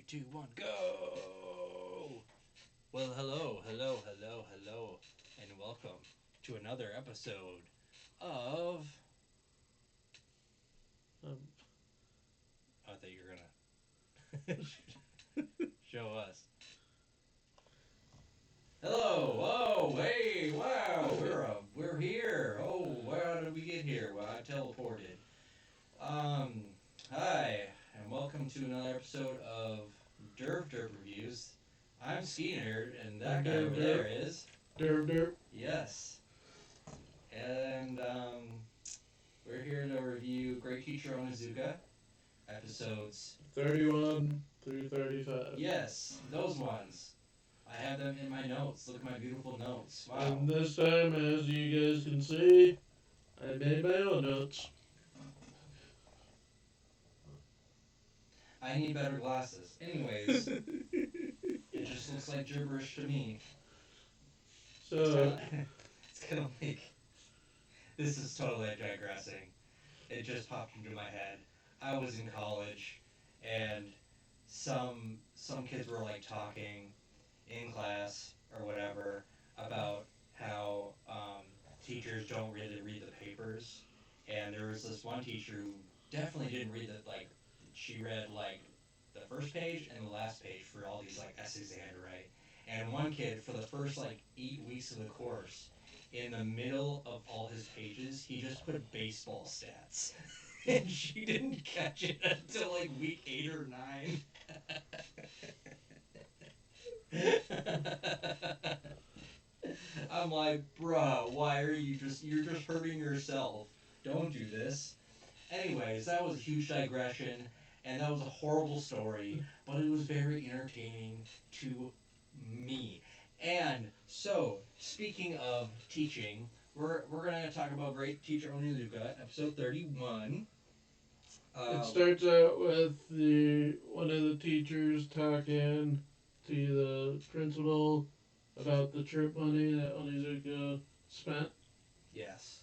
2, 1, go! Well, hello, and welcome to another episode of. Um, I thought you were gonna show us. Hello! Oh, hey! Wow! We're here! Oh, how did we get here? Well, I teleported. Um, Hi, and welcome to another episode of DervDerp Reviews. I'm Skeeter, and that guy over there is DervDerp. yes. And we're here to review Great Teacher Onizuka episodes. 31 through 35. Yes, those ones. I have them in my notes. Look at my beautiful notes. Wow. And this time, as you guys can see, I made my own notes. I need better glasses. Anyways, it just looks like gibberish to me. So, It's kind of like this is totally digressing. It just popped into my head. I was in college, and some kids were like talking in class or whatever about how teachers don't really read the papers, and there was this one teacher who definitely didn't read it. Like she read like the first page and the last page for all these like essays they had to write. And one kid for the first like 8 weeks of the course, in the middle of all his pages, he just put baseball stats. And she didn't catch it until like week 8 or 9. I'm like, bruh, why are you're just hurting yourself. Don't do this. Anyways, that was a huge digression, and that was a horrible story, but it was very entertaining to me. And so, speaking of teaching, we're gonna talk about Great Teacher Onizuka, episode 31. it starts out with one of the teachers talking to the principal about the trip money that Onizuka spent Yes.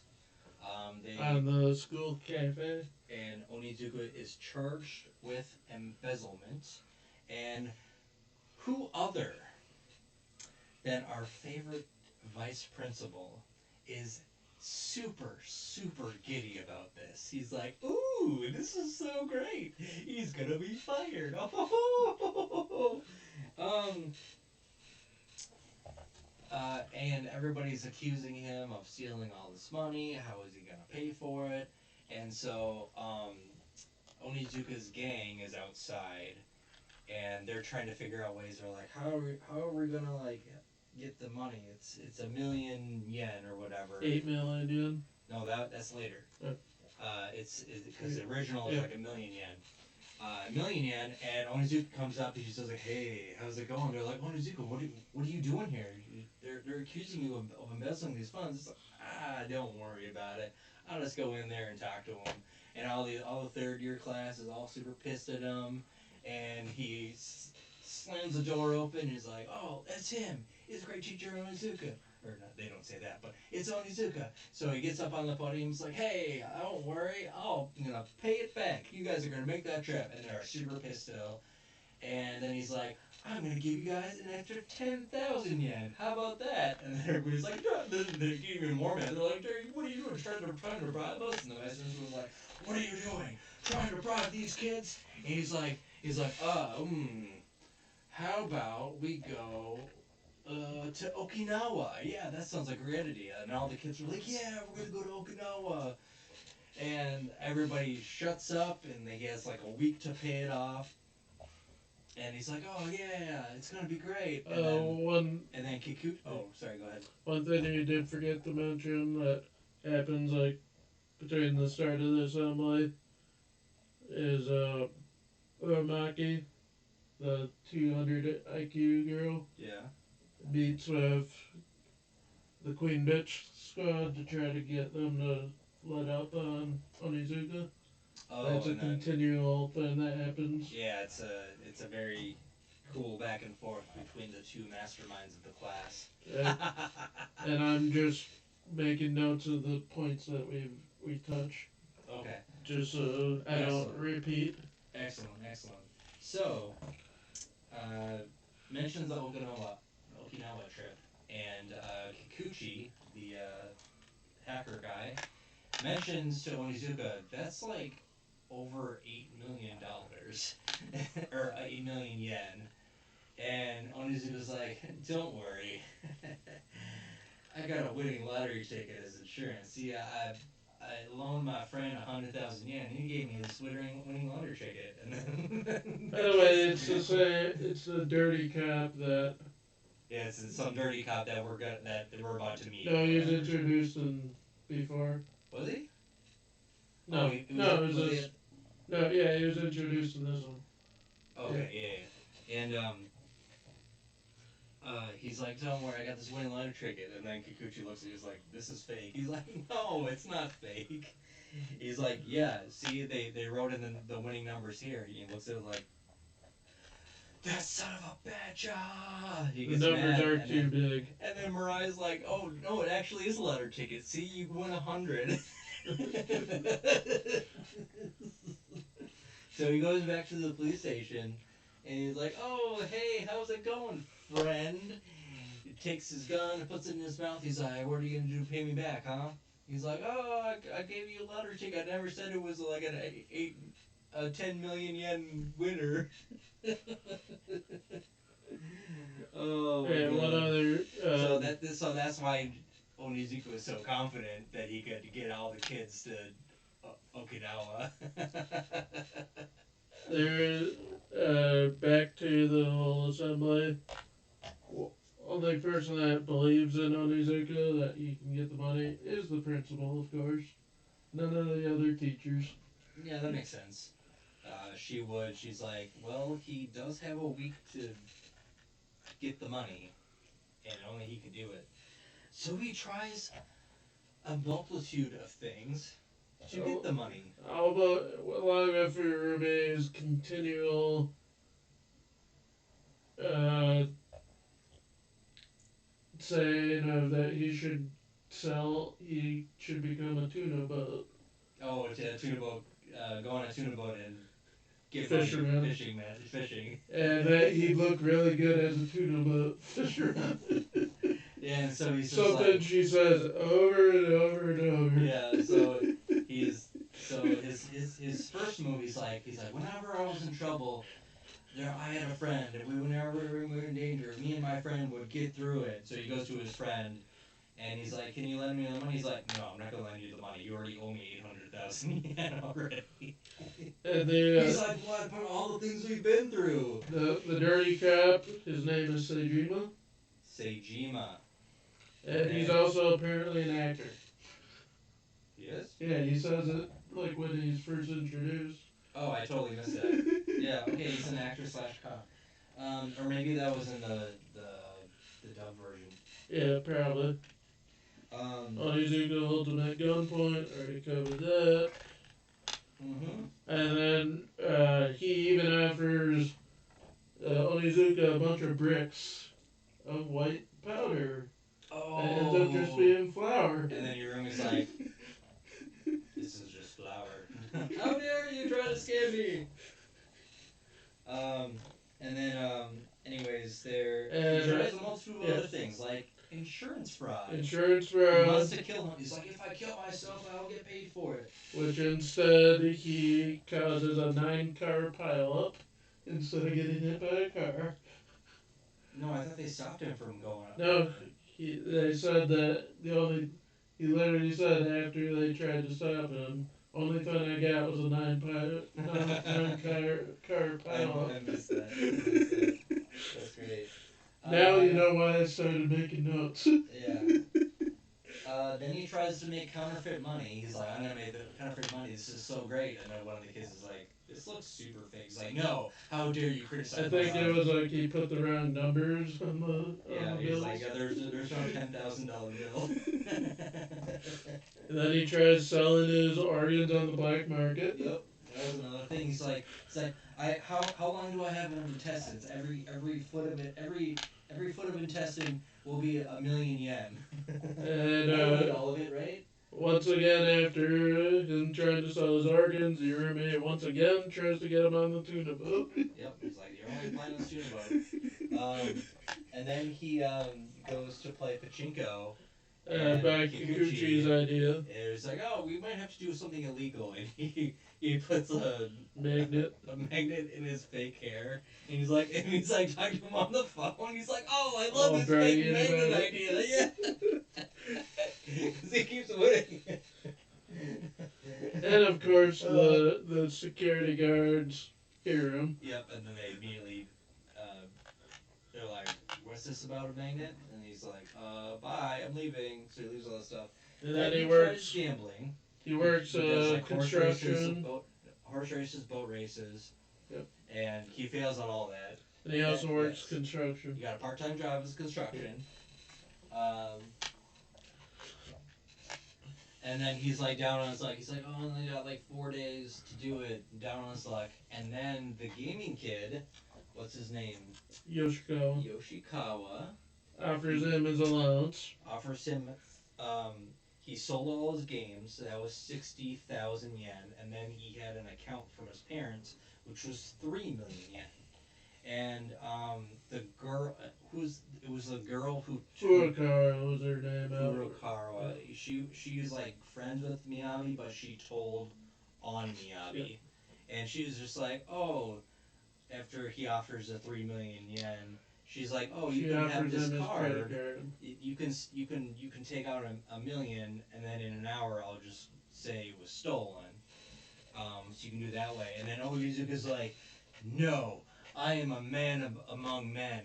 on the school cafe. And Onizuka is charged with embezzlement. And who other than our favorite vice principal is super giddy about this. He's like, ooh, this is so great. He's gonna be fired. um, and everybody's accusing him of stealing all this money. How is he gonna pay for it? And so, Onizuka's gang is outside, and they're trying to figure out ways. They're like, how are we gonna like get the money? It's 1,000,000 yen or whatever. 8 million yen. No, that's later. Oh. It's because the original is like 1,000,000 yen. 1,000,000 yen, and Onizuka comes up and she says like, "Hey, how's it going?" They're like, "Onizuka, what are you doing here? They're accusing you of embezzling these funds." It's like, don't worry about it. I'll just go in there and talk to him. And all the third year class is all super pissed at him, and he slams the door open. And he's like, "Oh, that's him. It's Great Teacher Onizuka." Or not, they don't say that, but it's Onizuka. So he gets up on the podium. He's like, "Hey, don't worry. I'm gonna pay it back. You guys are gonna make that trip." And they're super pissed still. And then he's like, "I'm gonna give you guys an extra 10,000 yen. How about that?" And then everybody's like, they're even more mad. They're like, "What are you doing? Trying to bribe us?" And the vice principal was like, "What are you doing? Trying to bribe these kids?" And he's like, how about we go to Okinawa? Yeah, that sounds like a great idea. And all the kids were like, "Yeah, we're gonna go to Okinawa." And everybody shuts up, and he has like a week to pay it off. And he's like, "Oh yeah, it's gonna be great." And then Kikuchi. Oh, sorry. Go ahead. One thing you did forget to mention that happens like between the start of the assembly is Uramaki, the 200 IQ girl, Yeah. meets with the Queen Bitch squad to try to get them to let up on Onizuka. Oh, That's a continual thing that happens. Yeah, it's a very cool back and forth between the two masterminds of the class. Yeah. And I'm just making notes of the points that we touch. Okay. Just so I don't repeat. Excellent. So, mentions the Okinawa trip, and Kikuchi, the hacker guy, mentions to Onizuka that's like over $8 million, or 8 million yen, and Onizuka's like, don't worry, I got a winning lottery ticket as insurance. See, I loaned my friend 100,000 yen. And he gave me this winning lottery ticket, and then. By the way, it's the same. It's the dirty cop that. Yeah, it's some dirty cop that we're about to meet. No, he was introduced in before. Was he? No, it was this. No, yeah, he was introduced in this one. Okay, yeah. And he's like, don't worry, I got this winning lottery ticket. And then Kikuchi looks at you, he's like, this is fake. He's like, no, it's not fake. He's like, yeah, see, they wrote in the winning numbers here. He looks at it like, that son of a bitch, ah! He gets the numbers mad, are too big. And then Mariah's like, oh, no, it actually is a lottery ticket. See, you win 100. So he goes back to the police station, and he's like, oh, hey, how's it going, friend? He takes his gun and puts it in his mouth. He's like, what are you going to do to pay me back, huh? He's like, oh, I gave you a lottery ticket. I never said it was like a 10 million yen winner. Oh, and one other. So that's why Onizuka was so confident that he could get all the kids to Okinawa. There, back to the whole assembly. Only person that believes in Onizuka that he can get the money is the principal, of course. None of the other teachers. Yeah, that makes sense. She's like, well, he does have a week to get the money, and only he can do it. So he tries a multitude of things to get the money. How about a lot of it for Ruby's continual saying of that he should become a tuna boat. Oh, it's a tuna boat, go on a tuna boat and get fisherman. Fishing. And that he'd look really good as a tuna boat fisherman. Yeah, and so he's something like, she says over and over and over. Yeah, so his first move, he's like, whenever I was in trouble, I had a friend, and whenever we were in danger, me and my friend would get through it. So he goes to his friend, and he's like, can you lend me the money? He's like, no, I'm not gonna lend you the money. You already owe me 800,000 yen already. And he's like, what? But all the things we've been through. The dirty cop, his name is Seijima. Seijima. And he's also apparently an actor. He is? Yeah, he says it like when he's first introduced. Oh, I totally missed that. Yeah, okay, he's an actor / cop. Or maybe that was in the dub version. Yeah, probably. Onizuka holds him at gunpoint, already covered that. Mm-hmm. And then he even offers Onizuka a bunch of bricks of white powder. Oh. That ends up just being flour. And then your room is like, this is just flour. How dare you try to scam me? And then, anyways, he tries a multitude of other things, like insurance fraud. He wants to kill him. He's like, if I kill myself, I'll get paid for it. Which instead, he causes a 9-car pileup instead of getting hit by a car. No, I thought they stopped him from going up. No, they said that he literally said after they tried to stop him, only thing I got was a 9-car pileup. I missed that. That's great. Now you know why I started making notes. Yeah. Then he tries to make counterfeit money. He's like, I'm going to make the counterfeit money. This is so great. And then one of the kids is like, this looks super fake. He's like, no, how dare you criticize I think it was like he put the wrong numbers on the he's bills. like, yeah, there's no $10,000 bill. And then he tries selling his organs on the black market. Yep, that was another thing. He's like, how long do I have in intestines? Every foot of it, every foot of intestine will be 1 million yen. And all of it, right? once again, after him trying to sell his organs, the roommate once again tries to get him on the tuna boat. Yep, he's like, you're only playing this tuna boat. And then he goes to play pachinko, and By Kikuchi's idea. and it's like, oh, we might have to do something illegal, and he puts Magnet. a magnet in his fake hair, and he's like talking to him on the phone. He's like, oh, I love this fake magnet idea, yeah. Because he keeps winning. And of course, the security guards hear him. Yep, and then they immediately, they're like, what's this about a magnet? And he's like, bye, I'm leaving. So he leaves all that stuff. And then he tries works gambling. He works He does, like, construction. Horse races, boat races. Yep. And he fails on all that. And he also works construction. He got a part-time job as construction. And then he's like down on his luck. He's like, oh, I only got like 4 days to do it. Down on his luck. And then the gaming kid, what's his name? Yoshikawa. Offers him his allowance. Offers him, he sold all his games. That was 60,000 yen. And then he had an account from his parents, which was 3 million yen. And the girl, it was the girl who... Furukawa was her name. Furukawa. She was like friends with Miyabi, but she told on Miyabi. Yeah. And she was just like, oh, after he offers the 3 million yen, she's like, oh, you can have this card. You can take out a million, and then in an hour I'll just say it was stolen. So you can do it that way. And then Onizuka's like, no, I am a man among men.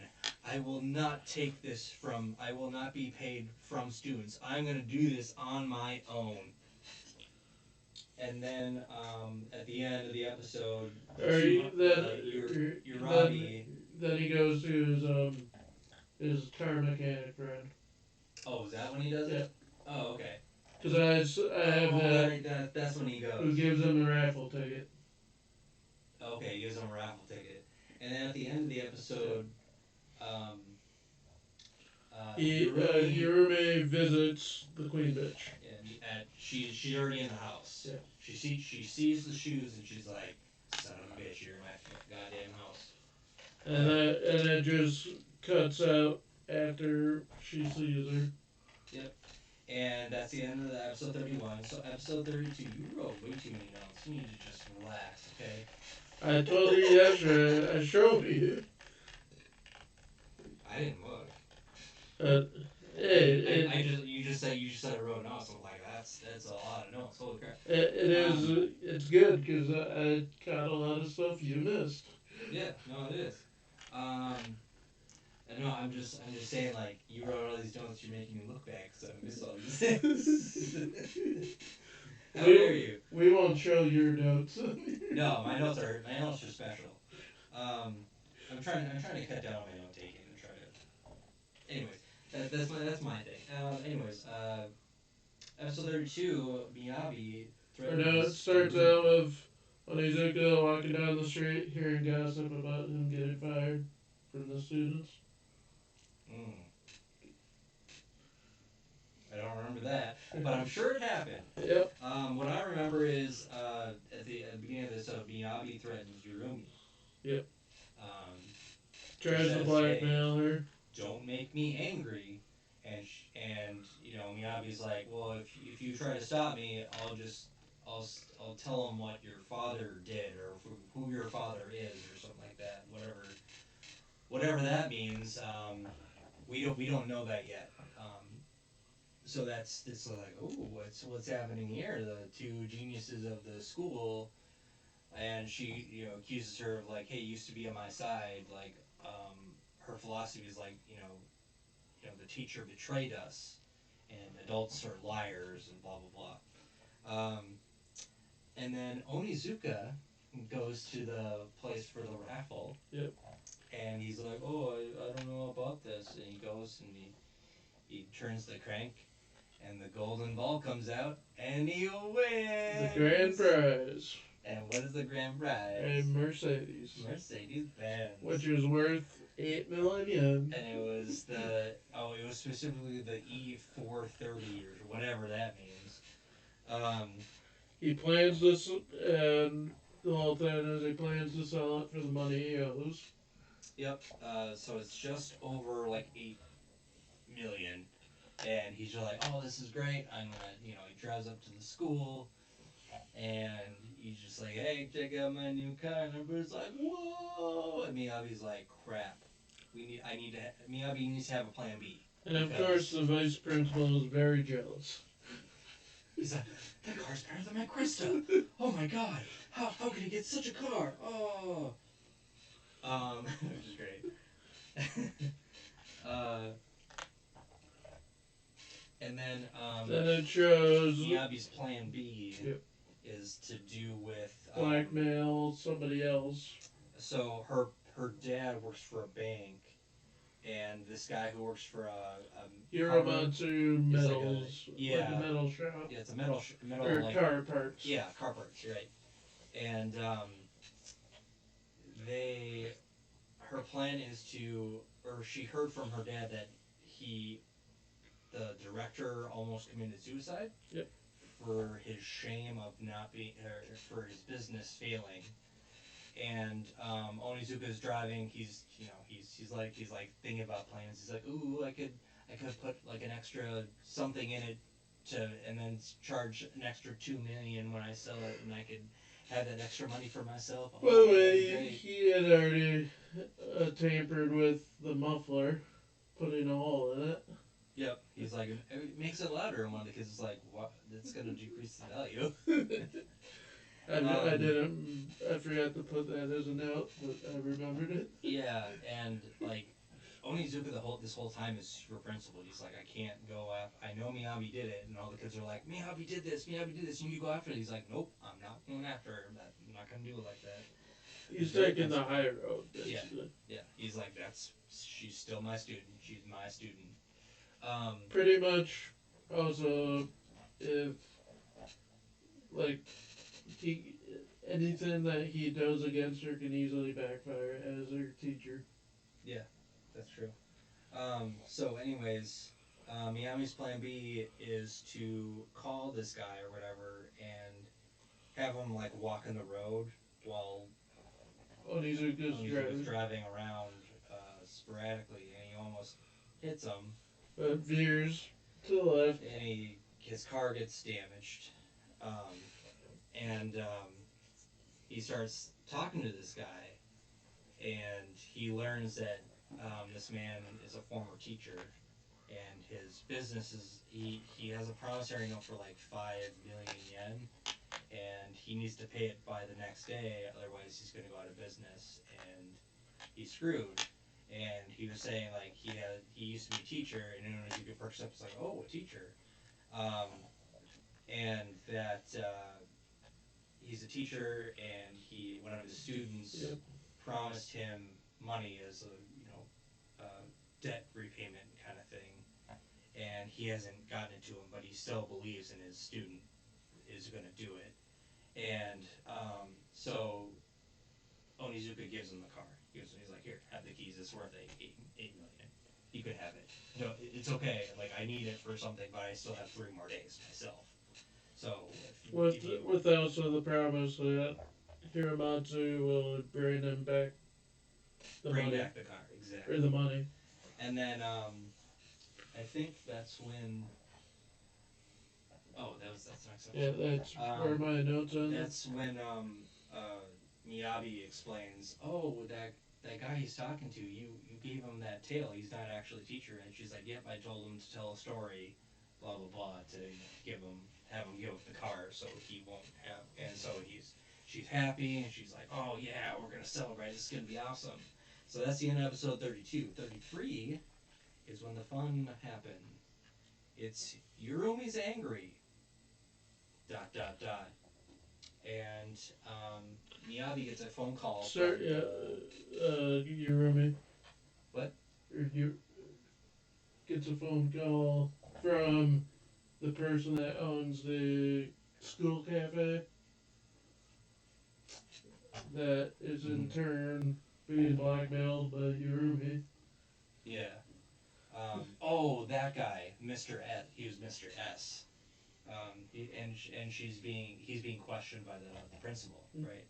I will not be paid from students. I'm going to do this on my own. And then at the end of the episode, Urabi... Then he goes to his car mechanic friend. Oh, is that when he does it? Oh, okay. Because I have that's when he goes. Who gives him a raffle ticket. Okay, he gives him a raffle ticket. And then at the end of the episode, Yurume visits the queen bitch. And she's already in the house. Yeah. She sees the shoes and she's like, son of a bitch, you're in my goddamn house. And it just cuts out after she sees her. Yep. And that's the end of the episode 31. So episode 32, you wrote way too many notes. You need to just relax, okay? I told you yesterday. I showed you. I didn't look. You just said I wrote notes. I'm like, that's a lot of notes. Holy crap. It's good because I caught a lot of stuff you missed. Yeah, no, it is. No, I'm just saying, like, you wrote all these notes. You're making me look back, so I missed all these things. How dare you? We won't show your notes. No, my notes are special. I'm trying to cut down on my note taking and try to. Anyways, that's my thing. Episode 32, Miyabi threatens. It starts out with Onizuka walking down the street, hearing gossip about him getting fired from the students. I don't remember that, but I'm sure it happened. Yep. What I remember is at the beginning of this, Miyabi threatens Yurumi. Yep. Tries to blackmail her. Don't make me angry, and Miyabi's like, well, if you try to stop me, I'll tell him what your father did or who your father is or something like that. Whatever that means. We don't know that yet. So it's like, oh, what's happening here? The two geniuses of the school, and she accuses her of like, hey, you used to be on my side. Like, her philosophy is like, the teacher betrayed us, and adults are liars, and blah blah blah. And then Onizuka goes to the place for the raffle. Yep. And he's like, oh, I don't know about this. And he goes and he turns the crank, and the golden ball comes out, and he wins! The grand prize. And what is the grand prize? A Mercedes. Mercedes-Benz. Which was worth 8 million yen. And it was it was specifically the E430 or whatever that means. He plans this, and the whole thing is he plans to sell it for the money he owes. Yep. So it's just over like 8 million, and he's just like, "Oh, this is great. I'm gonna," he drives up to the school, and he's just like, "Hey, check out my new car," and everybody's like, "Whoa!" And Miyabi's like, "Crap. Miyabi needs to have a plan B." And of course, the vice principal is very jealous. He's like, "That car's better than my Krista. Oh my god, how can he get such a car? Oh." Which is great. uh, and then Then it shows Miyabi's plan B Yep. is to do with blackmail somebody else. So her dad works for a bank, and this guy who works for a Hiromatsu Metals, like a metal shop. Yeah, it's a metal or like, car parts. Yeah, car parts. You're right. And her plan is she heard from her dad that the director almost committed suicide. Yep. For his shame of not being, for his business failing. And Onizuka's driving. He's like thinking about plans. He's like, "Ooh, I could put like an extra something in it and then charge an extra 2 million when I sell it, and I could have that extra money for myself." By the way, he had already tampered with the muffler, putting a hole in it. Yep. He's like, it makes it louder, and one of the kids is like, "What? That's gonna decrease the value." I forgot to put that as a note, but I remembered it. Yeah, and like Onizuka this whole time is super principled. He's like, "I can't go after. I know Miyabi did it," and all the kids are like, "Miyabi did this. Miyabi did this. You need to go after it." He's like, "Nope, I'm not going after her. I'm not gonna do it like that." He's taking the high road, basically. Yeah. He's like, she's still my student. She's my student. Pretty much. Also, if like anything that he does against her can easily backfire as her teacher. Yeah, that's true. So anyways, Miami's plan B is to call this guy or whatever and have him like walk in the road while Onizuka's driving around sporadically, and he almost hits him. Veers to the left, and his car gets damaged, and he starts talking to this guy, and he learns that this man is a former teacher, and his business is he has a promissory note for like 5 million yen, and he needs to pay it by the next day, otherwise he's going to go out of business, and he's screwed. And he was saying like he used to be a teacher, and then as you perks up, it's like, "Oh, a teacher," and that he's a teacher, and one of his students promised him money as a debt repayment kind of thing, and he hasn't gotten it to him, but he still believes in his student is going to do it, and so Onizuka gives him the car. He's like, "Here, have the keys. It's worth 8 million. You could have it. No, it's okay. Like, I need it for something, but I still have 3 more days myself." So with also the promise that Hiramatsu will bring him back bring back the car, exactly, or the money. And then I think that's when. Oh, that's next episode. Yeah, that's where my notes on. That's when Miyabi explains, "Oh, that guy he's talking to, you gave him that tail. He's not actually a teacher." And she's like, "Yep, I told him to tell a story, blah blah blah, to have him give up the car, so he won't have." And so she's happy, and she's like, "Oh yeah, we're gonna celebrate. This is gonna be awesome." So that's the end of episode 32. 33 is when the fun happened. It's Yurumi's angry. ... And Miyabi gets a phone call. Yurumi. What? Gets a phone call from the person that owns the school cafe that is in turn being blackmailed by Yurumi. Yeah. Oh, that guy, Mr. S. He was Mr. S. He's being questioned by the principal, right?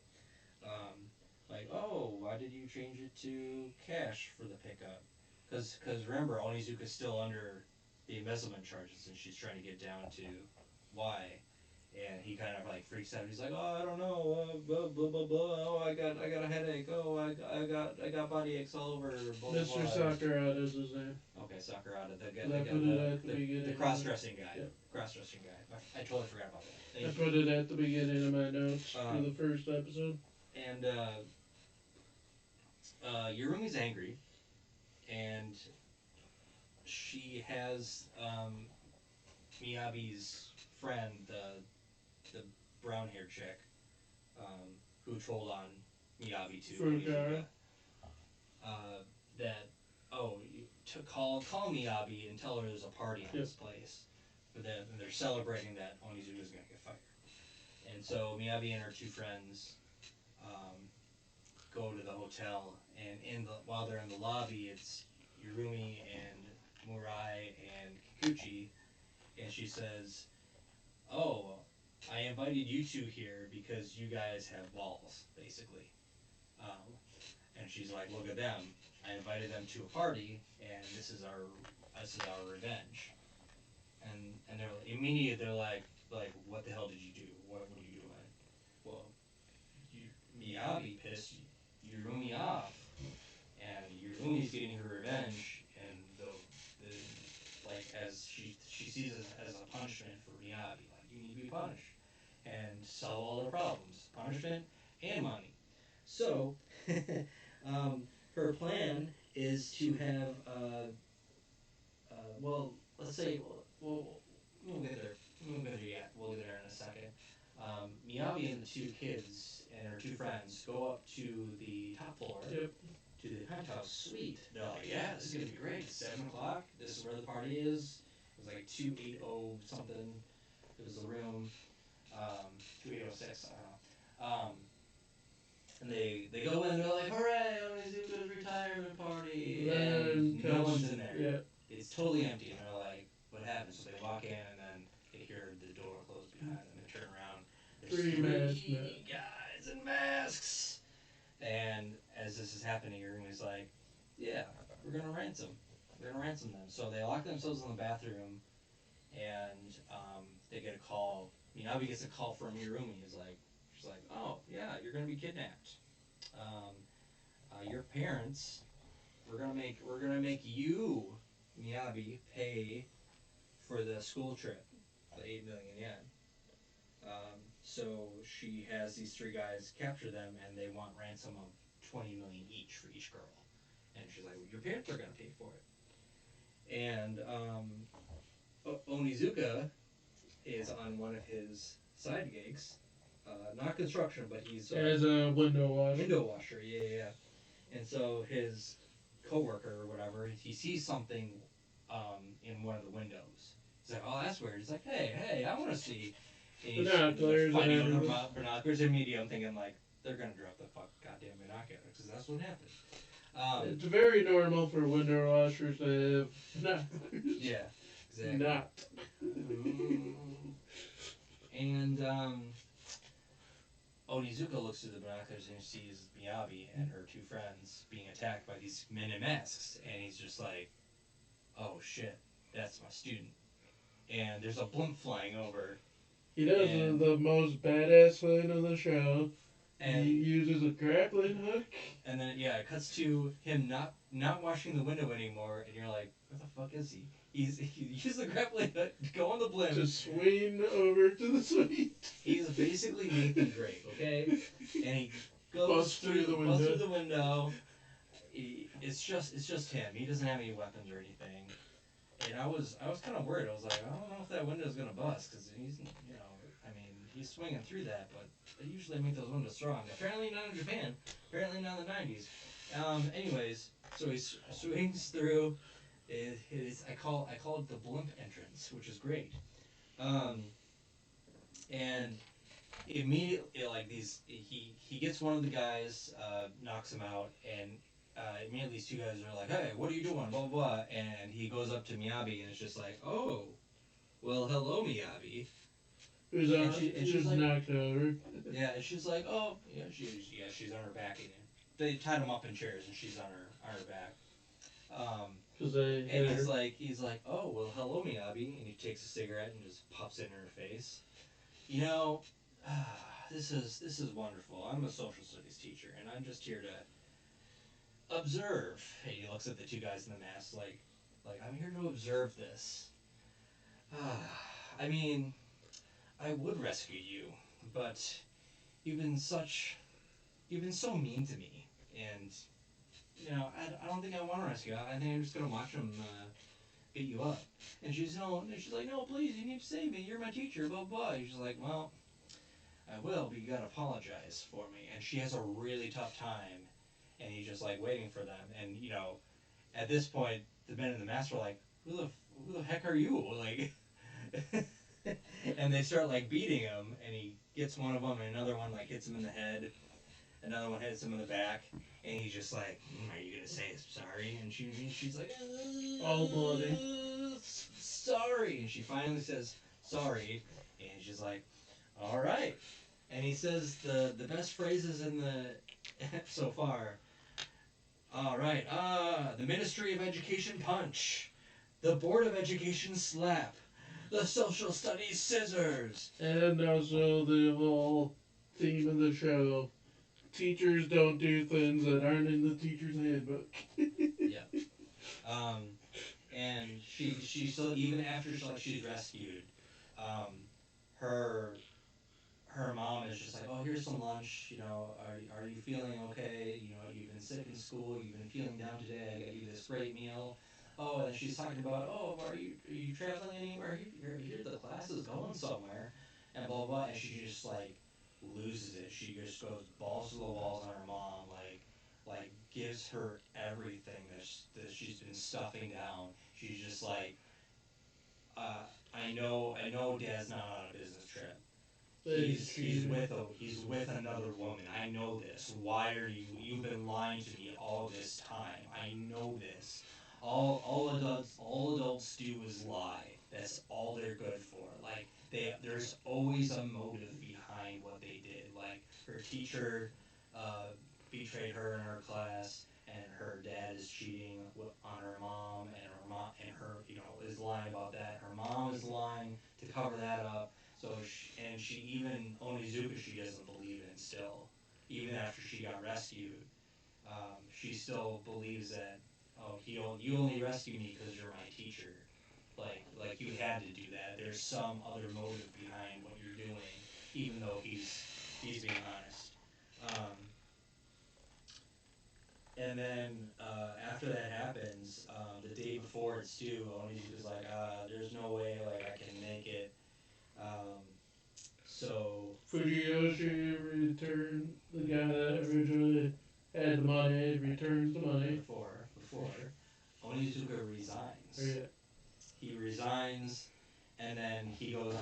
Um, like, oh, why did you change it to cash for the pickup? Because remember, Onizuka's still under the embezzlement charges, and she's trying to get down to why. And he kind of like freaks out. He's like, "Oh, I don't know, blah blah blah blah. Oh, I got a headache. Oh, I got body aches all over." Blah, blah, Mr. blah. Sakurada is his name. Okay, Sakurada, the guy, I put it at the beginning. the cross-dressing guy. Yep. Cross-dressing guy. I totally forgot about that. I put it at the beginning of my notes for the first episode. And Yurumi's angry, and she has Miyabi's friend, the brown-haired chick, who told on Miyabi to Furukara. that to call Miyabi and tell her there's a party in this place, but then they're celebrating that Onizuka's gonna get fired, and so Miyabi and her two friends go to the hotel, and while they're in the lobby, it's Yurumi and Murai and Kikuchi, and she says, "Oh, I invited you two here because you guys have balls, basically." And she's like, "Look at them. I invited them to a party, and this is our revenge." And they're immediately they're like, "What the hell did you do? What were you doing?" Well, Miyabi pissed Yurumi off, and Yurumi's getting her revenge, and as she sees it as a punishment for Miyabi, like, you need to be punished and solve all the problems, punishment and money. So, her plan is to have let's say, we won't get there. We won't get there yet. We'll get there in a second. Miyabi and the two kids and her two friends go up to the top floor, to the penthouse suite. They're like, "Yeah, this is gonna be great. It's 7 o'clock. This is where the party is." It was like 280 something. It was the room. 2806. I don't know. And they go in. They're like, "Hooray! Onizuka's retirement party!" And no one's in there. Yeah. It's totally empty. And they're like, "What happened?" So they walk in, and then they hear the door close behind them. They turn around. There's three guys in masks. And as this is happening, Yurumi's like, "Yeah, we're gonna ransom. We're gonna ransom them." So they lock themselves in the bathroom, and they get a call. Miyabi gets a call from Yurumi. She's like, "Oh yeah, you're gonna be kidnapped. Your parents, we're gonna make you, Miyabi, pay for the school trip, the 8 million yen." So she has these three guys capture them, and they want ransom of 20 million each for each girl. And she's like, "Well, your parents are gonna pay for it." And Onizuka is on one of his side gigs, not construction, but he's as a window washer. Window washer, yeah. And so his coworker or whatever, he sees something in one of the windows. He's like, "Oh, that's weird." He's like, "Hey, I want to see." And he's fighting over binoculars. Immediately, I'm thinking like, they're gonna drop the goddamn binoculars, because that's what happened. It's very normal for window washers to have binoculars. Yeah, exactly. Not. And Onizuka looks through the binoculars and sees Miyabi and her two friends being attacked by these men in masks, and he's just like, "Oh shit, that's my student." And there's a blimp flying over. He does the most badass line of the show. And he uses a grappling hook. And then it cuts to him not washing the window anymore, and you're like, "Where the fuck is he?" He used the grappling hook to go on the blimp. To swing over to the suite. He's basically Nathan Drake, okay? And he goes through the window. It's just him. He doesn't have any weapons or anything. And I was kind of worried. I was like, I don't know if that window's gonna bust, because he's swinging through that, but they usually make those windows strong. Apparently not in Japan. Apparently not in the 90s. Anyways, so he swings through. I call it the blimp entrance, which is great. And immediately, he gets one of the guys, knocks him out, and immediately these two guys are like, "Hey, what are you doing?" Blah blah blah. And he goes up to Miyabi, and it's just like, "Oh, well, hello, Miyabi. Who's and she's like, knocked over. yeah, and she's like, oh, yeah, she's on her back, and they tied him up in chairs, and she's on her back. Cause they And hit her. he's like, oh, well, hello, Miyabi, and he takes a cigarette and just puffs it in her face. You know, this is wonderful. I'm a social studies teacher, and I'm just here to observe. And he looks at the two guys in the masks, like I'm here to observe this. I mean, I would rescue you, but you've been so mean to me, and I don't think I want to rescue you. I think I'm just gonna watch them beat you up. And she's like, no, please, you need to save me. You're my teacher, blah blah. And she's like, well, I will, but you gotta apologize for me. And she has a really tough time, and he's just like waiting for them. And at this point, the men in the mask are like, who the heck are you? Like, and they start like beating him, and he gets one of them, and another one like hits him in the head. Another one hits him in the back, and he's just like, "Are you gonna say sorry?" And she's like, All bloody. Sorry." And she finally says sorry, and she's like, "All right." And he says the best phrases in the so far. All right. The Ministry of Education punch, the Board of Education slap, the Social Studies scissors, And also the whole theme of the show. Teachers don't do things that aren't in the teacher's handbook. yeah. And she still, even after she's rescued, her mom is just like, oh, here's some lunch. Are you feeling okay? You've been sick in school. You've been feeling down today. I got you this great meal. Oh, and she's talking about, oh, are you traveling anywhere? You're here. The class is going somewhere, and blah blah. And she just like loses it. She just goes balls to the walls on her mom, like gives her everything that she's been stuffing down. She's just like, I know Dad's not on a business trip. He's with another woman. I know this. Why are you've been lying to me all this time? I know this. All adults do is lie. That's all they're good for. Like there's always a motive behind what they did. Like her teacher betrayed her in her class, and her dad is cheating on her mom, and her is lying about that. Her mom is lying to cover that up. So she even Onizuka she doesn't believe in still, even after she got rescued. She still believes that you only rescue me because you're my teacher. Like you had to do that. There's some other motive behind what you're doing, even though he's being honest. And then after that happens, the day before it's due, Onizuka's like, there's no way like I can make it. So Fujiyoshi returned, the guy that originally had the money, returns the money. Before Onizuka resigns. Yeah. He resigns, and then he goes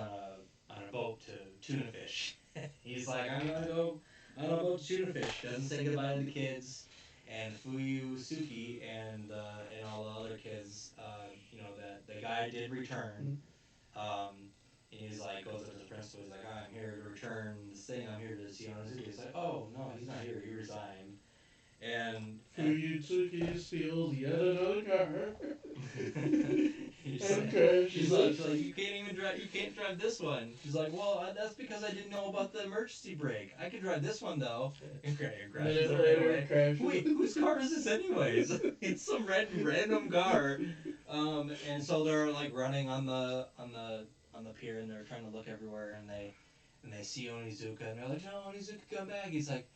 on a boat to tuna fish. He's like, I'm gonna go on a boat to tuna fish. Doesn't say goodbye to the kids, and Fuyusuki and all the other kids. That the guy did return. And he's like, goes up to the principal. He's like, I'm here to return this thing. I'm here to see Onizuka. He's like, oh no, he's not here. He resigned. And Fuyutsuki steals yet another car. She's like, you can't even drive. You can't drive this one. She's like, well, that's because I didn't know about the emergency brake. I can drive this one though. And crashes away. Wait, whose car is this anyways? It's some random car. And so they're like running on the pier, and they're trying to look everywhere, and they see Onizuka, and they're like, no, Onizuka, come back. He's like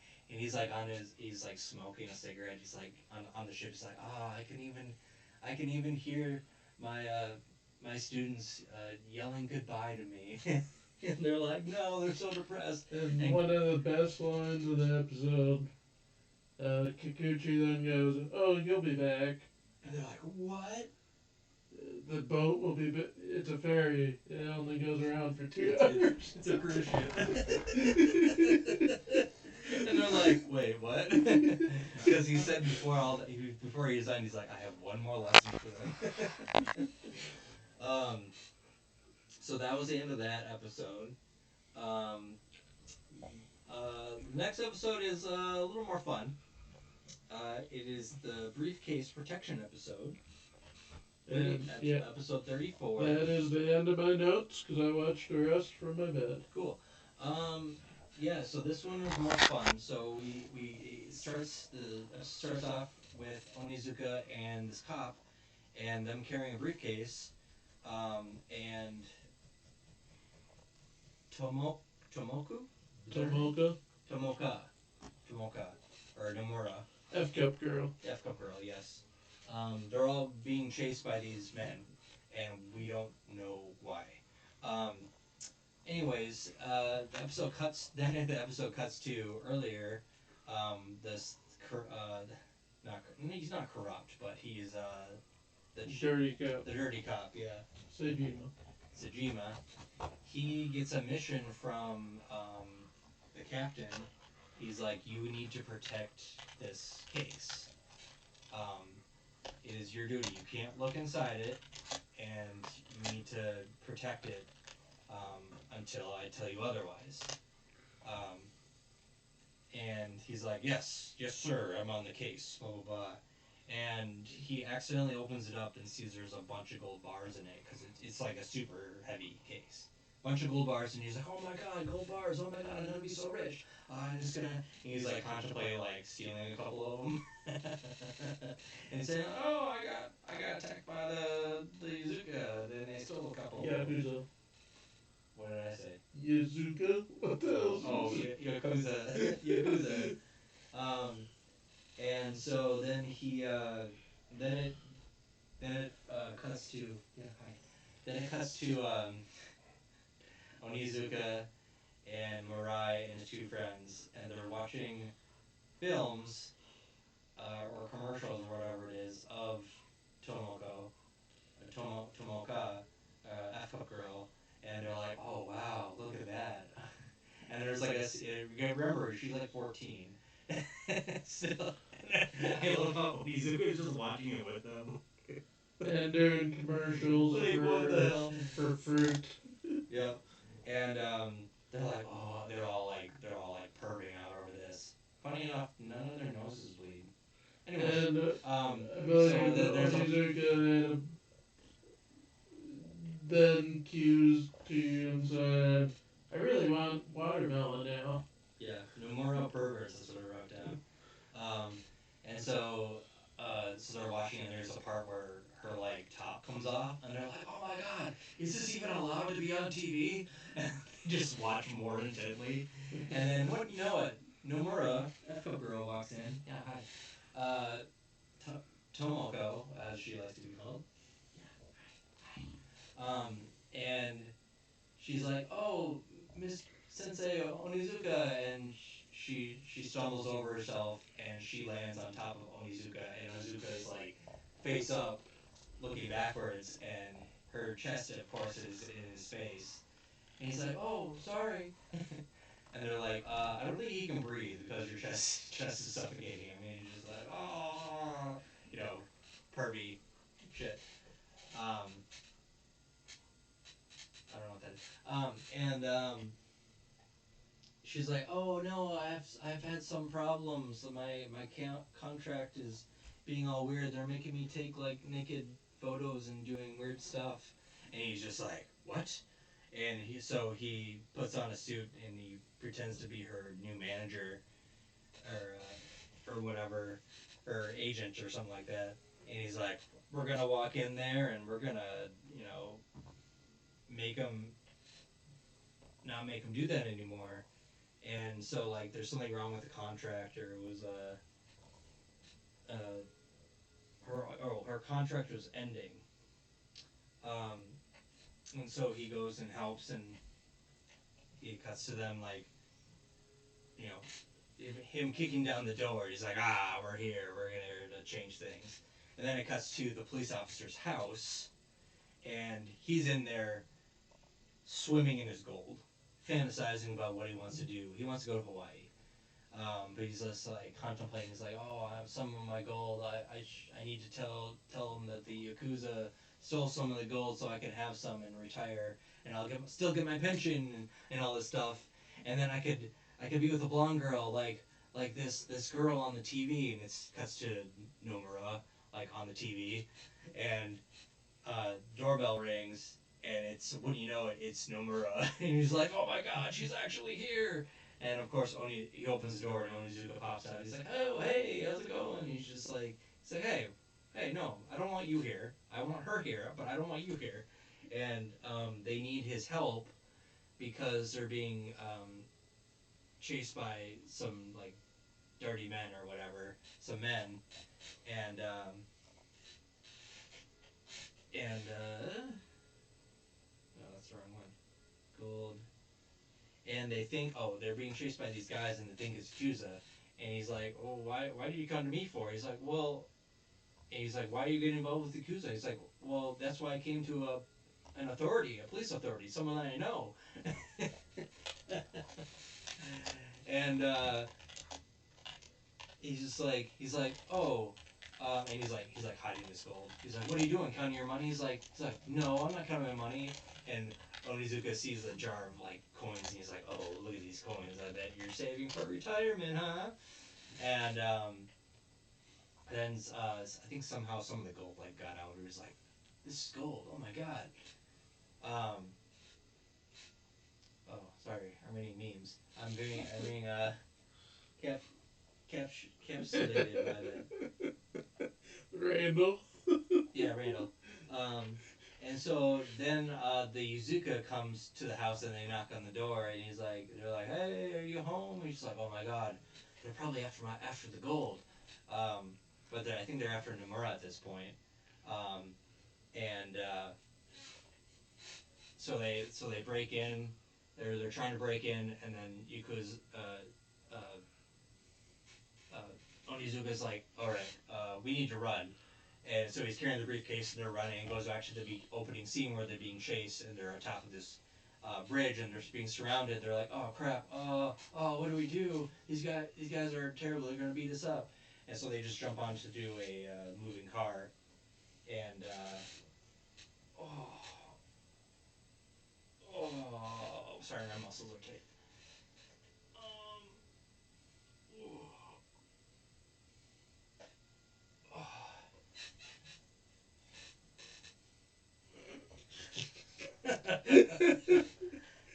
smoking a cigarette. He's like on the ship. He's like, I can even hear my students yelling goodbye to me. And they're like, no, they're so depressed. And one of the best lines of the episode, Kikuchi then goes, oh, you'll be back. And they're like, what? The boat will be, it's a ferry. It only goes around for 2 hours. It's a cruise ship. And they're like, wait, what? Because he said before he resigned, he's like, I have one more lesson for them. So that was the end of that episode. Um, next episode is a little more fun. It is the briefcase protection episode. And yeah, Episode 34. that is the end of my notes because I watched the rest from my bed. Cool. Yeah, so this one was more fun. So it starts off with Onizuka and this cop, and them carrying a briefcase, and Tomoku? Tomoka. Tomoka, or Nomura. F Cup Girl. F Cup Girl, yes. They're all being chased by these men, and we don't know why. Anyways, the episode cuts. Then the episode cuts to earlier. This, he's not corrupt, but he's the Dirty cop. The dirty cop, yeah. Sejima. He gets a mission from the captain. He's like, you need to protect this case. It is your duty. You can't look inside it, and you need to protect it until I tell you otherwise. And he's like, yes, sir, I'm on the case, blah, blah, blah. And he accidentally opens it up and sees there's a bunch of gold bars in it, because it's like a super heavy case. Bunch of gold bars, and he's like, oh my god, gold bars, oh my god, I'm gonna be so rich. I'm just gonna, and he's like contemplating like stealing a couple of them. And he's saying, oh, I got attacked by the Izuka, then they stole a couple. Yakuza. What did I say? Yazuka? What the hell? Oh, Yakuza. Yakuza. And so then then it cuts to, Then it cuts to, Onizuka and Mirai and his two friends, and they're watching films, or commercials or whatever it is, of Tomoka, F-Cup Girl, and they're like, oh wow, look at that. And there's like remember, she's like 14. Still, I love how Onizuka is just watching it with them. And doing commercials for fruit. Yep. And they're like, oh, they're all like perving out over this. Funny enough, none of their noses bleed. Anyways, And there's Onizuka then cues to and said, I really want watermelon now. Yeah, Nomura perverts, that's what I wrote down. And so they're watching, and there's a part where her like top comes off, and they're like, oh my god, is this even allowed to be on TV? And just watch more intently. And then what, you know what, Nomura, that girl, walks in. Yeah, hi. Tomoko, as she likes to be called. Yeah, hi. And she's like, oh, Miss Sensei Onizuka, and she stumbles over herself, and she lands on top of Onizuka, and Onizuka is like face up, looking backwards, and her chest, of course, is in his face. And he's like, oh, sorry. And they're like, I don't think he can breathe because your chest is suffocating. I mean, he's just like, oh, pervy shit. I don't know what that is. She's like, oh no, I've had some problems. My contract is being all weird. They're making me take like naked photos and doing weird stuff. And he's just like, what? And he puts on a suit and he pretends to be her new manager, or whatever, her agent or something like that. And he's like, we're gonna walk in there and we're gonna, not make him do that anymore. And so like, there's something wrong with the contract, or it was her contract was ending. And so he goes and helps, and he cuts to them like, him kicking down the door. He's like, we're here to change things. And then it cuts to the police officer's house, and he's in there swimming in his gold, fantasizing about what he wants to do. He wants to go to Hawaii. But he's just like contemplating. He's like, oh, I have some of my gold. I need to tell him that the Yakuza stole some of the gold so I can have some and retire, and I'll still get my pension and all this stuff, and then I could be with a blonde girl like this girl on the TV, and it cuts to Nomura like on the TV, and doorbell rings, and it's when you know it, it's Nomura, and he's like, "Oh my God, she's actually here!" And of course, he opens the door, and Onizuka pops out. He's like, "Oh, hey, how's it going?" And he's like, hey, no, I don't want you here. I want her here, but I don't want you here. And they need his help because they're being chased by some like dirty men or whatever, some men, and no, that's the wrong one. Gold. And they think, oh, they're being chased by these guys, and they think it's Kuza. And he's like, oh, why did you come to me for? He's like, well, and he's like, why are you getting involved with the Kuza? He's like, well, that's why I came to an authority, a police authority, someone that I know. And he's like, oh, and he's like hiding his gold. He's like, what are you doing, counting your money? He's like, no, I'm not counting my money. And Onizuka sees a jar of like coins, and he's like, oh, look at these coins. I bet you're saving for retirement, huh? And then I think somehow some of the gold like got out. He was like, this is gold. Oh my God. Oh, sorry, I'm reading memes. I'm being capsulated by the Randall. yeah, Randall. Um, and so then the Yuzuka comes to the house and they knock on the door and they're like, hey, are you home? And he's like, oh my God, they're probably after the gold. But I think they're after Nomura at this point. Um, and so they break in. They're trying to break in, and then Yuko's Onizuka's like, all right, we need to run. And so he's carrying the briefcase, and they're running, and goes back to the opening scene where they're being chased, and they're on top of this bridge, and they're being surrounded. They're like, oh crap, what do we do? These guys are terrible. They're gonna beat us up. And so they just jump on to do a moving car, and sorry, my muscles are tight.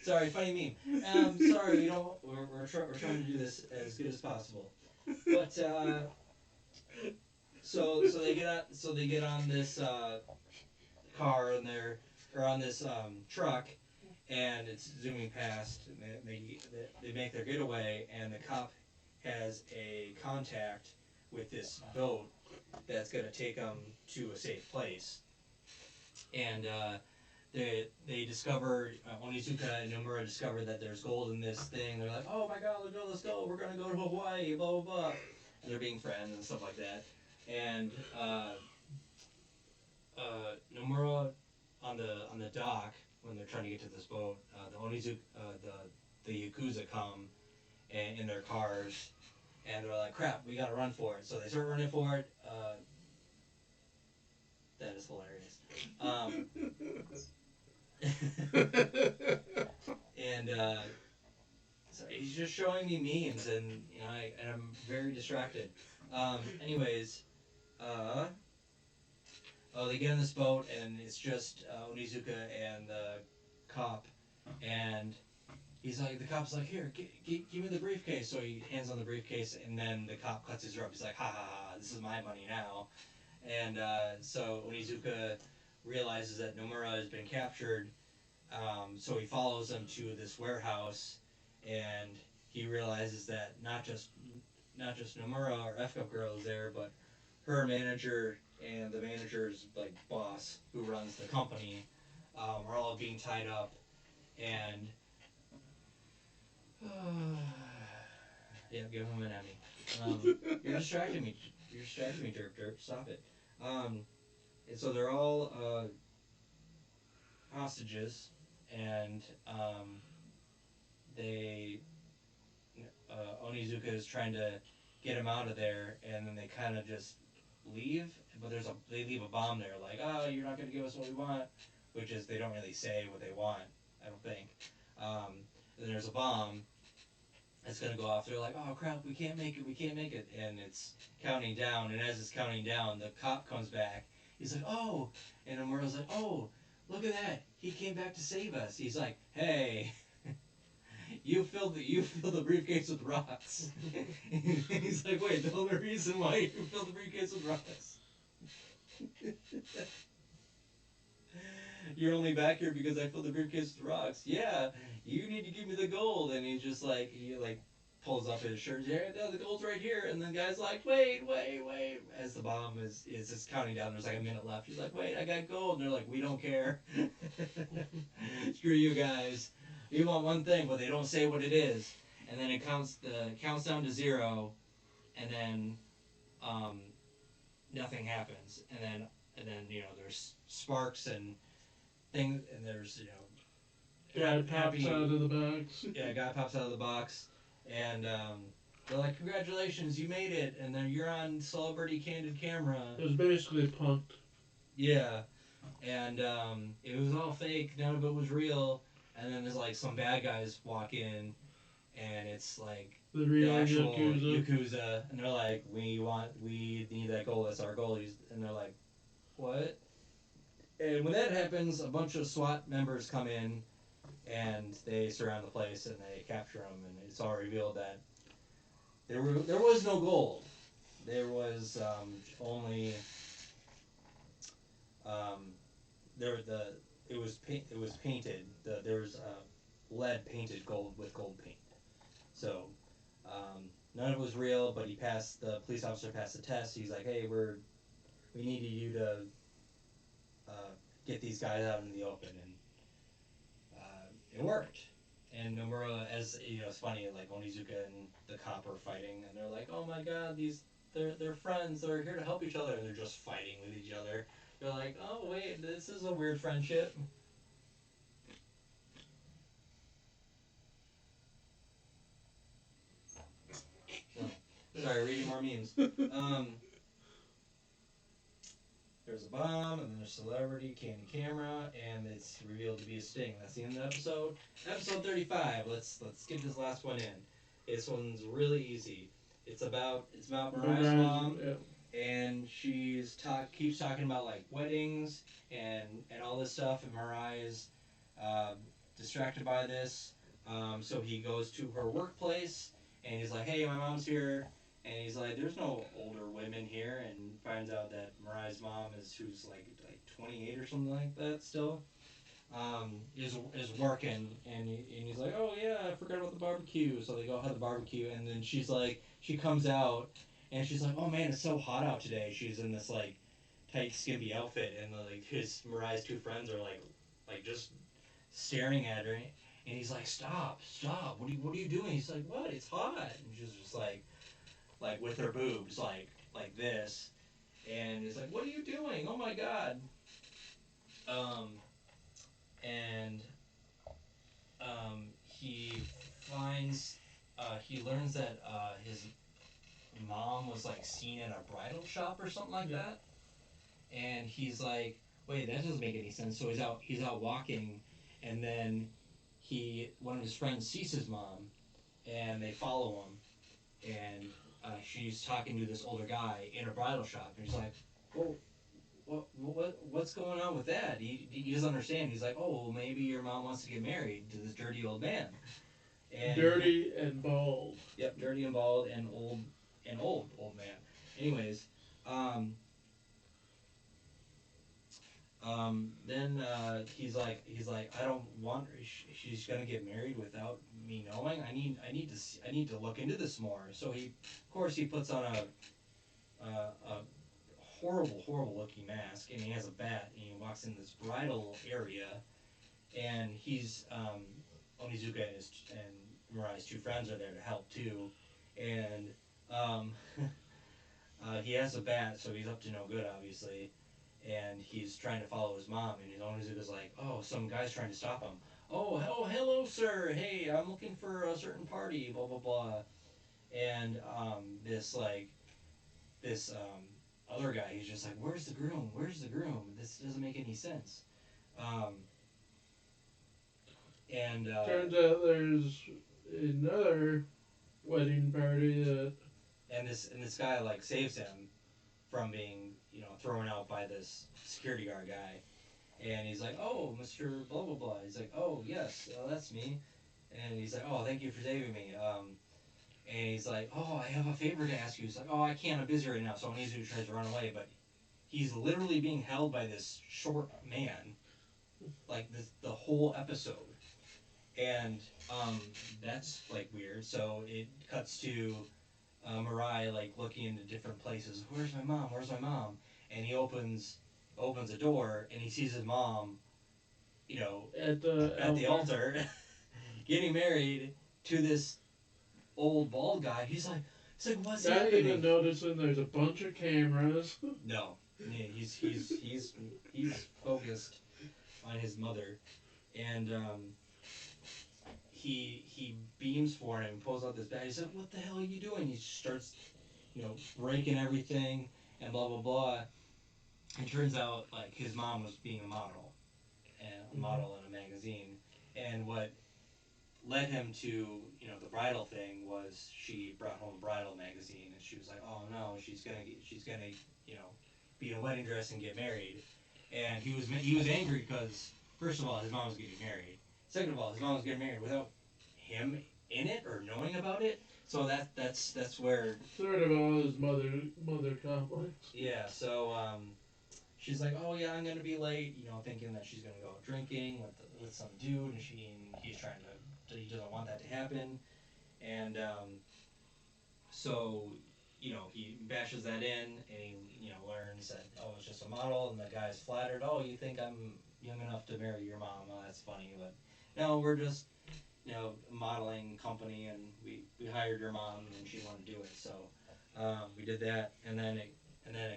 Sorry, funny meme. Sorry, we're trying to do this as good as possible. But so they get on this car and or on this truck, and it's zooming past, and they make their getaway, and the cop has a contact with this boat that's gonna take them to a safe place, and they discover Onizuka and Nomura discover that there's gold in this thing. They're like, oh my God, let's go, we're gonna go to Hawaii, blah blah blah, and they're being friends and stuff like that, and Nomura on the dock when they're trying to get to this boat, the Onizuka the Yakuza come in their cars, and they're like, crap, we gotta run for it. So they start running for it. That is hilarious. And so he's just showing me memes, and I'm very distracted. Anyways, they get in this boat, and it's just Onizuka and the cop, and the cop's like, here, give me the briefcase. So he hands on the briefcase, and then the cop cuts his rope. He's like, ha ha ha, this is my money now. And so Onizuka realizes that Nomura has been captured, so he follows them to this warehouse, and he realizes that not just Nomura or F-Cup Girl is there, but her manager and the manager's like boss who runs the company are all being tied up, and yeah, give him an Emmy. You're distracting me. You're distracting me, DervDerp. Stop it. And so they're all hostages, and they Onizuka is trying to get him out of there, and then they kind of just leave, but they leave a bomb there, like, oh, you're not gonna give us what we want, which is they don't really say what they want, I don't think. Then there's a bomb that's gonna go off. They're like, oh crap, we can't make it, and it's counting down. And as it's counting down, the cop comes back. He's like, oh, and Amura's like, oh, look at that, he came back to save us. He's like, hey. You filled the briefcase with rocks. He's like, wait, the only reason why you filled the briefcase with rocks. You're only back here because I filled the briefcase with rocks. Yeah, you need to give me the gold. And he pulls up his shirt. Yeah, no, the gold's right here. And the guy's like, wait. As the bomb is just counting down, there's like a minute left. He's like, wait, I got gold. And they're like, we don't care. Screw you guys. We want one thing, but they don't say what it is. And then it counts down to 0, and then nothing happens. And then there's sparks and things, and there's guy pops out of the box. Yeah, guy pops out of the box, and they're like, congratulations, you made it, and then you're on celebrity candid camera. It was basically punked. Yeah, and it was all fake. None of it was real. And then there's like some bad guys walk in, and it's like the real actual Yakuza. And they're like, we need that gold. That's our goal. And they're like, what? And when that happens, a bunch of SWAT members come in, and they surround the place and they capture them. And it's all revealed that there was no gold. There was only It was painted. There was lead painted gold with gold paint. So none of it was real. But the police officer passed the test. He's like, hey, we needed you to get these guys out in the open, and it worked. And Nomura, as it's funny, like Onizuka and the cop are fighting, and they're like, oh my god, they're friends. They're here to help each other, and they're just fighting with each other. You're like, oh wait, this is a weird friendship. Sorry, reading more memes. There's a bomb, and then there's celebrity, candy camera, and it's revealed to be a sting. That's the end of the episode. Episode 35. Let's get this last one in. This one's really easy. It's about Mariah's mom. Yeah. And keeps talking about like weddings and all this stuff, and Mariah's distracted by this. So he goes to her workplace, and he's like, "Hey, my mom's here," and he's like, "There's no older women here," and finds out that Mariah's mom who's like 28 or something like that still, is working, and he's like, "Oh yeah, I forgot about the barbecue." So they go have the barbecue, and then she comes out. And she's like, oh man, it's so hot out today. She's in this like tight, skimpy outfit, and like Mariah's two friends are like just staring at her. And he's like, stop! What are you doing? He's like, what? It's hot. And she's just like with her boobs like this. And he's like, what are you doing? Oh my god. He learns that his mom was like seen in a bridal shop or something like that, and he's like, wait, that doesn't make any sense. So he's out walking, and then one of his friends sees his mom, and they follow him, and she's talking to this older guy in a bridal shop, and he's like, oh, what's going on with that? He doesn't understand. He's like, oh, well, maybe your mom wants to get married to this dirty old man. And dirty and bald. Yep, dirty and bald and old man. Anyways, then he's like, I don't want her. She's gonna get married without me knowing. I need to look into this more. So of course he puts on a horrible looking mask, and he has a bat, and he walks in this bridal area, and he's Onizuka and Mariah's two friends are there to help too, and he has a bat, so he's up to no good, obviously, and he's trying to follow his mom, and his Onizuka's like, oh, some guy's trying to stop him. Oh, hello, sir. Hey, I'm looking for a certain party, blah, blah, blah. And this other guy, he's just like, where's the groom? Where's the groom? This doesn't make any sense. Turns out there's another wedding party that. And this guy like saves him from being thrown out by this security guard guy, and he's like, oh, Mr. Blah blah blah. He's like, oh yes, that's me, and he's like, oh, thank you for saving me. And he's like, oh, I have a favor to ask you. He's like, oh, I can't, I'm busy right now. So Onizuka tries to run away, but he's literally being held by this short man, like the whole episode. And that's like weird. So it cuts to Mirai like looking into different places. Where's my mom? Where's my mom? And he opens a door and he sees his mom, At the altar, getting married to this old bald guy. He's like, what's happening? Not even noticing there's a bunch of cameras. No, he's focused on his mother, and he beams for him, pulls out this bag. He's like, what the hell are you doing? He starts, breaking everything and blah blah blah. It turns out like his mom was being a model, in a magazine, and what led him to the bridal thing was she brought home a bridal magazine, and she was like, oh no, she's gonna be in a wedding dress and get married. And he was angry because first of all his mom was getting married, second of all his mom was getting married without him in it or knowing about it. So that's where Third of all his mother complex. Yeah, so she's like, oh yeah, I'm gonna be late, thinking that she's gonna go out drinking with some dude, and he doesn't want that to happen, and so he bashes that in, and he learns that it's just a model, and the guy's flattered. Oh, you think I'm young enough to marry your mom? Oh, that's funny, but no, we're just a modeling company, and we hired your mom, and she wanted to do it, so we did that, and then it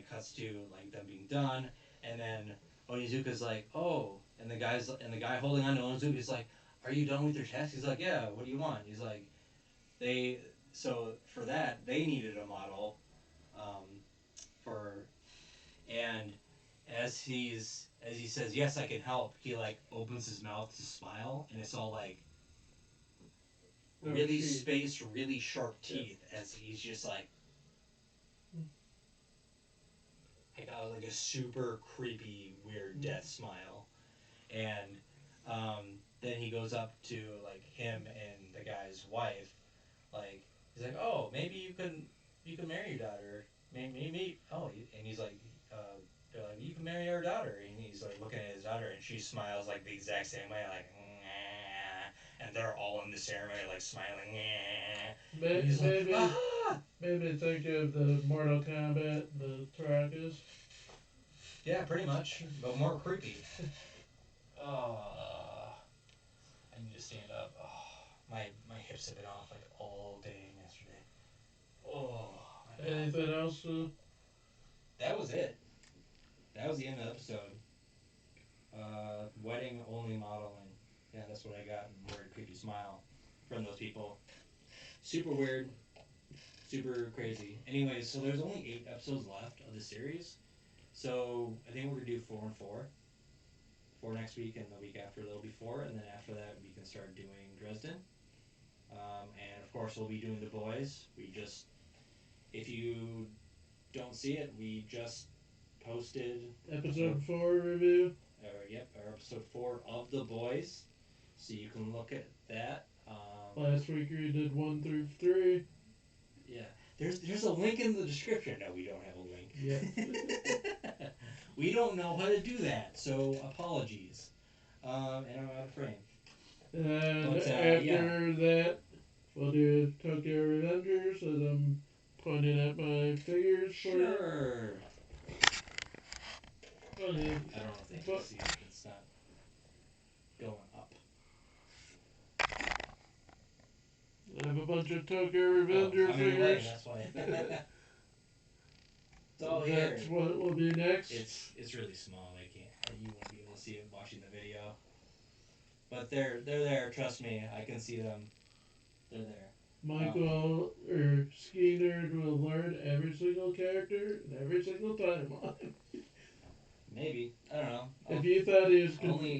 cuts to like them being done, and then Onizuka's like, oh, and the guy holding on to Onizuka's like, are you done with your task? He's like, yeah, what do you want? He's like, so for that, they needed a model, and as he says, yes, I can help, he like opens his mouth to smile, and it's all like really spaced, really sharp teeth, as he's just like like a super creepy, weird death smile, and then he goes up to like him and the guy's wife, like he's like, oh, maybe you can marry your daughter, maybe and he's like, they're like, you can marry our daughter, and he's like looking at his daughter, and she smiles like the exact same way, like, nah. And they're all in the ceremony like smiling, nah. Made me think of the Mortal Kombat, the Tarakas. Yeah, pretty much, but more creepy. I need to stand up. My hips have been off like all day yesterday. Anything else? That was it. That was the end of the episode. Wedding only modeling. Yeah, that's what I got. And weird, creepy smile from those people. Super weird. Super crazy. Anyways, so there's only 8 episodes left of the series. So I think we're gonna do 4 and 4. 4 next week, and the week after there'll be 4, and then after that we can start doing Dresden. And of course we'll be doing The Boys. If you don't see it, we just posted episode 4 review. Our episode 4 of The Boys, so you can look at that. Last week we did 1 through 3. Yeah, there's a link in the description. No, we don't have a link. Yeah. We don't know how to do that, so apologies. And I'm out of frame. And after that, we'll do Tokyo Revengers, as I'm pointing at my figures. Sure. I don't know if they can see it. It's not going up. I have a bunch of Tokyo Revenger figures. That's why. It's all here. That's what will be next. It's really small. You won't be able to see it watching the video. But they're there. Trust me, I can see them. They're there. Michael or Skeeter will learn every single character and every single timeline. Maybe. I don't know. If you thought he was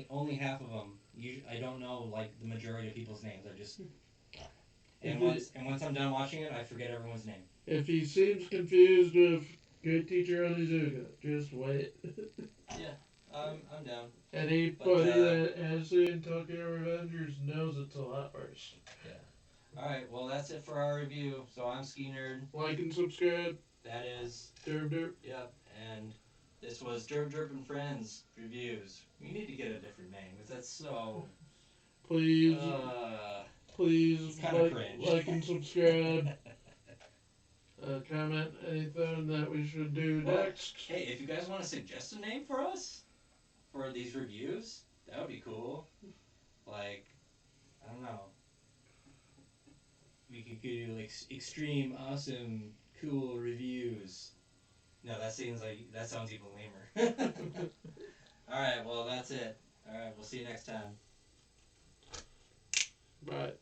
only half of them. I don't know like the majority of people's names. I just If once I'm done watching it, I forget everyone's name. If he seems confused with Great Teacher Onizuka, just wait. Yeah, I'm down. Anybody that has seen Tokyo Revengers knows it's a lot worse. Yeah. Alright, well that's it for our review. So I'm Ski Nerd. Like and subscribe. That is DervDerp. Yep, and this was DervDerp and Friends Reviews. We need to get a different name, because that's so... Please cringe. like and subscribe. Comment anything that we should do next. Hey, if you guys want to suggest a name for us, for these reviews, that would be cool. Like, I don't know. We could do like extreme, awesome, cool reviews. No, that sounds even lamer. Alright, well that's it. Alright, we'll see you next time. Bye.